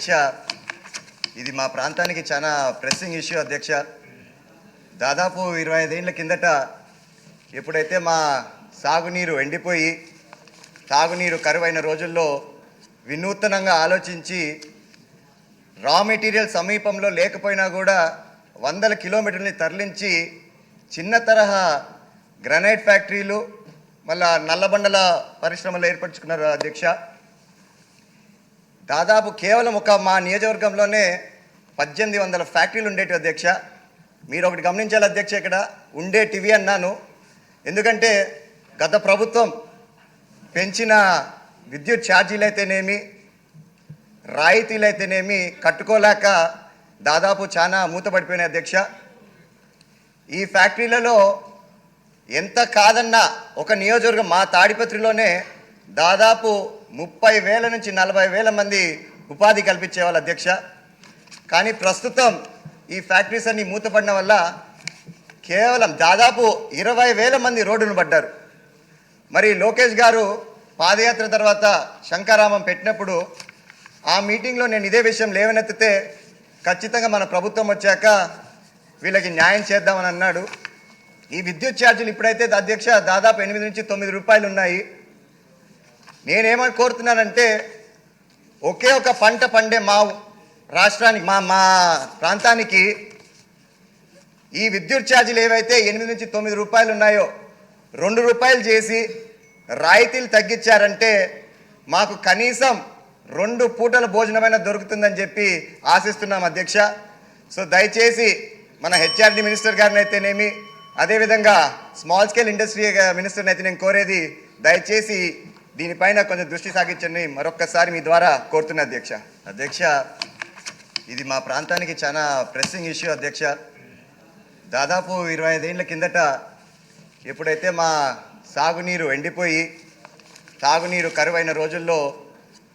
అధ్యక్ష, ఇది మా ప్రాంతానికి చాలా ప్రెస్సింగ్ ఇష్యూ అధ్యక్ష. దాదాపు 25 ఏళ్ల కిందట ఎప్పుడైతే మా సాగునీరు ఎండిపోయి తాగునీరు కరువైన రోజుల్లో వినూత్నంగా ఆలోచించి రా మెటీరియల్ సమీపంలో లేకపోయినా కూడా వందల కిలోమీటర్లని తరలించి చిన్న తరహా గ్రనైట్ ఫ్యాక్టరీలు మళ్ళా నల్లబండల పరిశ్రమలు ఏర్పరచుకున్నారు అధ్యక్ష. దాదాపు కేవలం మా నియోజకవర్గంలోనే 1800 ఫ్యాక్టరీలు ఉండేవి అధ్యక్ష. మీరు ఒకటి గమనించాలి అధ్యక్ష, ఇక్కడ ఉండేటివి అన్నాను ఎందుకంటే గత ప్రభుత్వం పెంచిన విద్యుత్ ఛార్జీలు అయితేనేమి రాయితీలు అయితేనేమి కట్టుకోలేక దాదాపు చాలా మూతపడిపోయినాయి అధ్యక్ష. ఈ ఫ్యాక్టరీలలో ఎంత కాదన్నా ఒక నియోజకవర్గం మా తాడిపత్రిలోనే దాదాపు 30,000 నుంచి 40,000 మంది ఉపాధి కల్పించేవాళ్ళు అధ్యక్ష. కానీ ప్రస్తుతం ఈ ఫ్యాక్టరీస్ అన్ని మూతపడిన వల్ల కేవలం దాదాపు 20,000 మంది రోడ్డును పడ్డారు. మరి లోకేష్ గారు పాదయాత్ర తర్వాత శంకారామం పెట్టినప్పుడు ఆ మీటింగ్లో నేను ఇదే విషయం లేవనెత్తితే ఖచ్చితంగా మన ప్రభుత్వం వచ్చాక వీళ్ళకి న్యాయం చేద్దామని అన్నాడు. ఈ విద్యుత్ ఛార్జీలు ఇప్పుడైతే అధ్యక్ష దాదాపు 8 నుంచి 9 రూపాయలు ఉన్నాయి. నేనేమని కోరుతున్నానంటే ఒకే ఒక పంట పండే మా రాష్ట్రానికి మా ప్రాంతానికి ఈ విద్యుత్ ఛార్జీలు ఏవైతే 8 నుంచి 9 రూపాయలు ఉన్నాయో 2 రూపాయలు చేసి రాయితీలు తగ్గించారంటే మాకు కనీసం 2 పూటల భోజనమైనా దొరుకుతుందని చెప్పి ఆశిస్తున్నాం అధ్యక్ష. సో దయచేసి మన హెచ్ఆర్డి మినిస్టర్ గారిని అయితేనేమి అదేవిధంగా స్మాల్ స్కేల్ ఇండస్ట్రీ మినిస్టర్ని అయితే నేను కోరేది దయచేసి దీనిపైన కొంచెం దృష్టి సాగించండి మరొక్కసారి మీ ద్వారా కోరుతున్నా అధ్యక్ష. అధ్యక్ష, ఇది మా ప్రాంతానికి చాలా ప్రెస్సింగ్ ఇష్యూ అధ్యక్ష. దాదాపు 25 ఏళ్ల కిందట ఎప్పుడైతే మా సాగునీరు ఎండిపోయి తాగునీరు కరువైన రోజుల్లో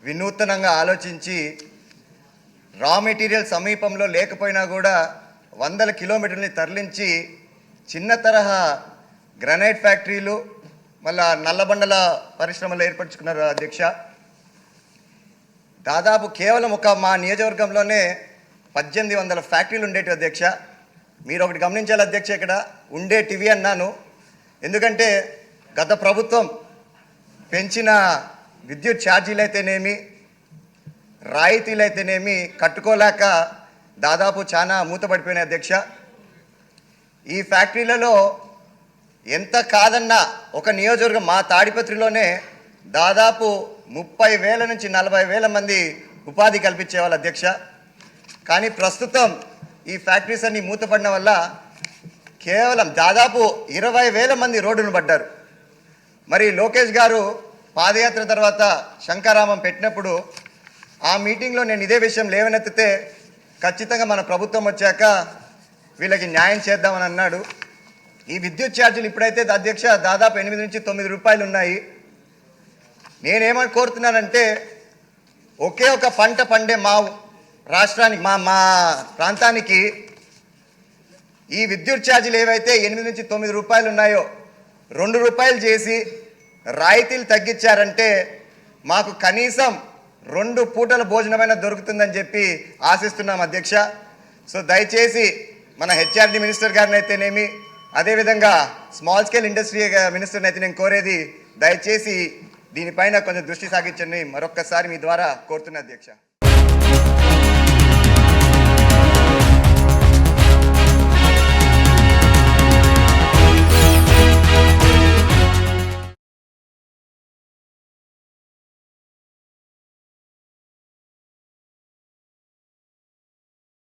వినూత్నంగా ఆలోచించి రా మెటీరియల్ సమీపంలో లేకపోయినా కూడా వందల కిలోమీటర్లని తరలించి చిన్న తరహా గ్రనైట్ ఫ్యాక్టరీలు మళ్ళా నల్లబండల పరిశ్రమలు ఏర్పరచుకున్నారు అధ్యక్ష. దాదాపు కేవలం మా నియోజకవర్గంలోనే 1800 ఫ్యాక్టరీలు ఉండేవి అధ్యక్ష. మీరు ఒకటి గమనించాలి అధ్యక్ష, ఇక్కడ ఉండేటివి అన్నాను ఎందుకంటే గత ప్రభుత్వం పెంచిన విద్యుత్ ఛార్జీలు అయితేనేమి రాయితీలు అయితేనేమి కట్టుకోలేక దాదాపు చాలా మూతపడిపోయినాయి అధ్యక్ష. ఈ ఫ్యాక్టరీలలో ఎంత కాదన్నా ఒక నియోజకవర్గం మా తాడిపత్రిలోనే దాదాపు 30,000 నుంచి 40,000 మంది ఉపాధి కల్పించేవాళ్ళు అధ్యక్ష. కానీ ప్రస్తుతం ఈ ఫ్యాక్టరీస్ అన్ని మూతపడిన వల్ల కేవలం దాదాపు 20,000 మంది రోడ్డును పడ్డారు. మరి లోకేష్ గారు పాదయాత్ర తర్వాత శంకారామం పెట్టినప్పుడు ఆ మీటింగ్లో నేను ఇదే విషయం లేవనెత్తితే ఖచ్చితంగా మన ప్రభుత్వం వచ్చాక వీళ్ళకి న్యాయం చేద్దామని అన్నాడు. ఈ విద్యుత్ ఛార్జీలు ఇప్పుడైతే అధ్యక్ష దాదాపు 8 నుంచి 9 రూపాయలు ఉన్నాయి. నేనేమని కోరుతున్నానంటే ఒకే ఒక పంట పండే మా రాష్ట్రానికి మా ప్రాంతానికి ఈ విద్యుత్ ఛార్జీలు ఏవైతే 8 నుంచి 9 రూపాయలు ఉన్నాయో 2 రూపాయలు చేసి రాయితీలు తగ్గించారంటే మాకు కనీసం 2 పూటల భోజనమైనా దొరుకుతుందని చెప్పి ఆశిస్తున్నాం అధ్యక్ష. సో దయచేసి మన హెచ్ఆర్డి మినిస్టర్ గారిని అయితేనేమి అదేవిధంగా స్మాల్ స్కేల్ ఇండస్ట్రీ మినిస్టర్ని అయితే నేను కోరేది దయచేసి దీనిపైన కొంచెం దృష్టి సాగించండి మరొక్కసారి మీ ద్వారా కోరుతున్నా అధ్యక్ష.